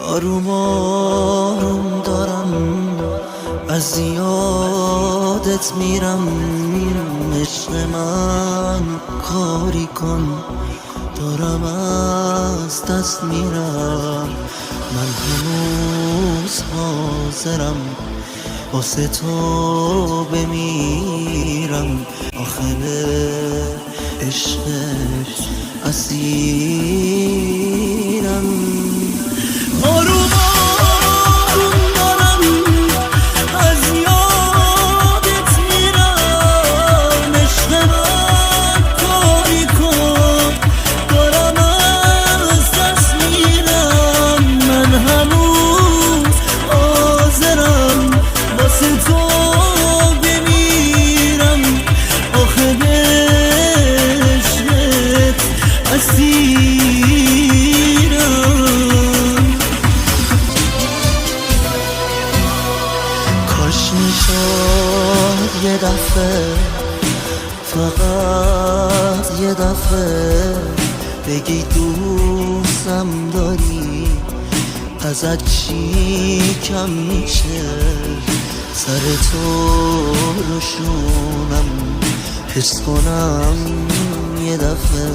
آروم آروم دارم از یادت میرم. عشق من کاری کن دارم از دست میرم. من هنوز حاضرم واسه تو بمیرم. آخر عشقش اسیرم. آروم آروم دارم از یادت میرم. عشق من کاری کن دارم از دست میرم. من هنوز حاضرم واسه تو بمیرم. آخه عشقت اسیرم. کاش میشد یه دفعه، فقط یه دفعه بگی دوستم داری. ازت چی کم میشه سر تو رو شونم. حس کنم یه دفعه